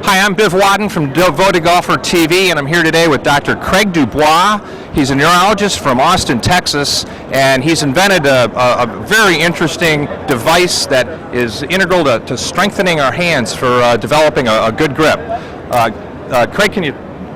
Hi, I'm Biv Wadden from DuBois Golfer TV, and I'm here today with Dr. Craig DuBois. He's a neurologist from Austin, Texas, and he's invented a very interesting device that is integral to strengthening our hands for developing a good grip. Craig, can you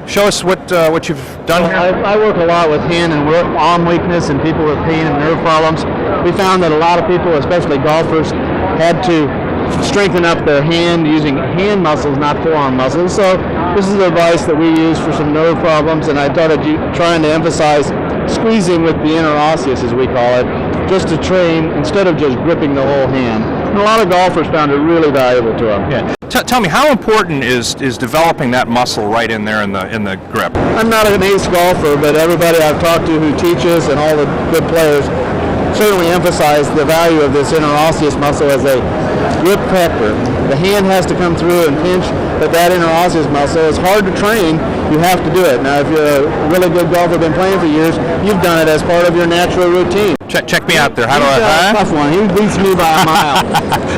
show us what you've done here? I work a lot with hand and arm weakness and people with pain and nerve problems. We found that a lot of people, especially golfers, had to strengthen up their hand using hand muscles, not forearm muscles. So this is a device that we use for some nerve problems, and I started trying to emphasize squeezing with the interosseous, as we call it, just to train instead of just gripping the whole hand. And a lot of golfers found it really valuable to them. Yeah. Tell me, how important is developing that muscle right in there in the grip? I'm not an ace golfer, but everybody I've talked to who teaches and all the good players certainly emphasize the value of this interosseous muscle as a grip factor. The hand has to come through and pinch, but that interosseous muscle is hard to train. You have to do it. Now, if you're a really good golfer, been playing for years, you've done it as part of your natural routine. Check me out there. How do He's a tough one. He beats me by a mile.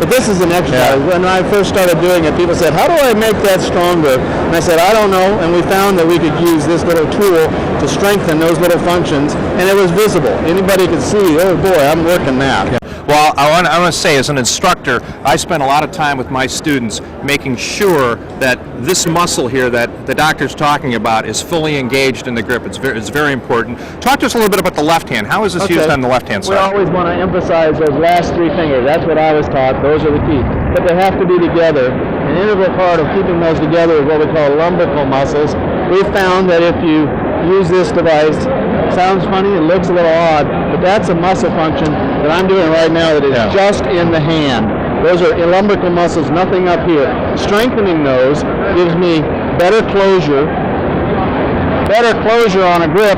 But this is an exercise. Yeah. When I first started doing it, people said, how do I make that stronger? And I said, I don't know. And we found that we could use this little tool to strengthen those little functions, and it was visible. Anybody could see, oh boy, I'm working that. Yeah. Well, I want to say, as an instructor, I spend a lot of time with my students making sure that this muscle here that the doctor's talking about is fully engaged in the grip. It's very important. Talk to us a little bit about the left hand. How is this used on the left-hand side? We always want to emphasize those last three fingers. That's what I was taught. Those are the key. But they have to be together. An integral part of keeping those together is what we call lumbrical muscles. We found that if you use this device, sounds funny, it looks a little odd, but that's a muscle function that I'm doing right now that is just in the hand. Those are lumbrical muscles, nothing up here. Strengthening those gives me better closure. Better closure on a grip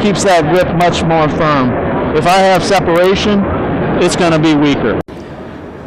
keeps that grip much more firm. If I have separation, it's going to be weaker.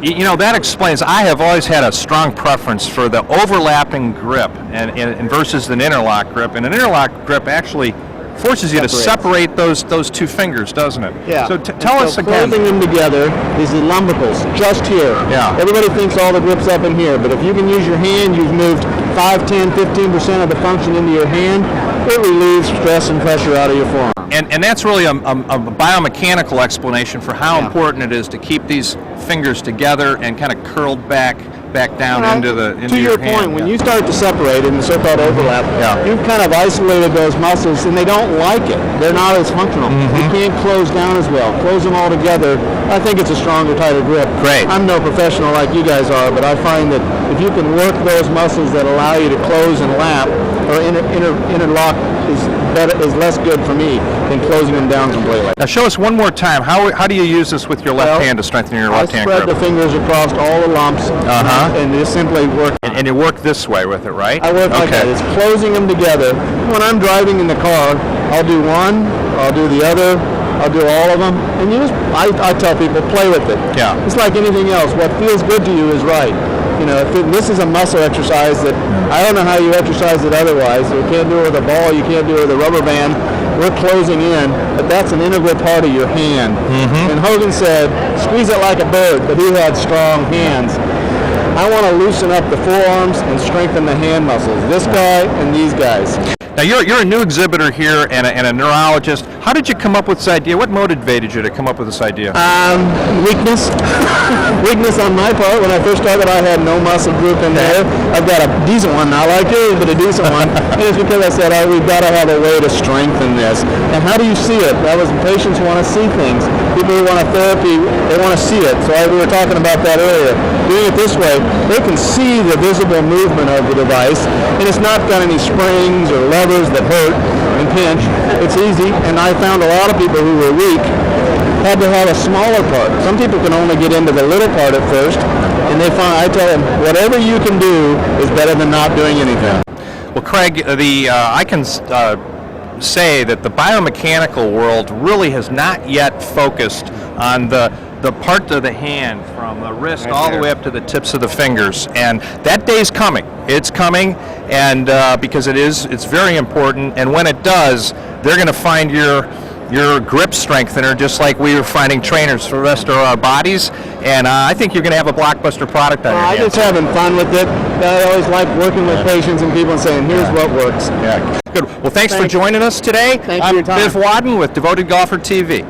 You know, that explains, I have always had a strong preference for the overlapping grip and versus an interlock grip. And an interlock grip actually forces you to separate those two fingers, doesn't it? Yeah. So tell us again. Holding them together, these are lumbricals, just here. Yeah. Everybody thinks all the grip's up in here, but if you can use your hand, you've moved 5, 10, 15% of the function into your hand, it relieves stress and pressure out of your forearm. And that's really a biomechanical explanation for how important it is to keep these fingers together and kind of curled back down into your hand. To your point, when you start to separate in the so-called overlap, you've kind of isolated those muscles, and they don't like it. They're not as functional. They can't close down as well. Close them all together, I think it's a stronger, tighter grip. Great. I'm no professional like you guys are, but I find that if you can work those muscles that allow you to close and lap, or interlock is less good for me than closing them down completely. Now show us one more time, how do you use this with your left hand to strengthen your left hand grip? I spread the fingers across all the lumps and just simply work. And you work this way with it, right? I work like that. It's closing them together. When I'm driving in the car, I'll do one, I'll do the other, I'll do all of them, and I tell people, play with it. Yeah. It's like anything else. What feels good to you is right. You know, this is a muscle exercise that I don't know how you exercise it otherwise. You can't do it with a ball, you can't do it with a rubber band. We're closing in, but that's an integral part of your hand. And Hogan said, squeeze it like a bird, but he had strong hands. I want to loosen up the forearms and strengthen the hand muscles. This guy and these guys. Now you're a new exhibitor here and a neurologist. How did you come up with this idea? What motivated you to come up with this idea? Weakness. Weakness on my part. When I first started, I had no muscle group in there. I've got a decent one now, like yours, but a decent one. And it's because I said, we've got to have a way to strengthen this. And how do you see it? That was patients want to see things. People who want a therapy, they want to see it. So we were talking about that earlier. Doing it this way, they can see the visible movement of the device, and it's not got any springs or levers that hurt and pinch. It's easy, and I found a lot of people who were weak had to have a smaller part. Some people can only get into the little part at first, and I tell them, whatever you can do is better than not doing anything. Well, Craig, I can say that the biomechanical world really has not yet focused on the part of the hand from the wrist all the way up to the tips of the fingers, and that day's coming. It's coming, and because it's very important, and when it does, they're going to find your grip strengthener, just like we were finding trainers for the rest of our bodies. and I think you're going to have a blockbuster product on your I'm hands. just having fun with it. I always like working with patients and people and saying, here's what works. Yeah, good. Well, thanks for Thanks. joining us today. Thanks for I'm your time. Biff Wadden with Devoted Golfer TV.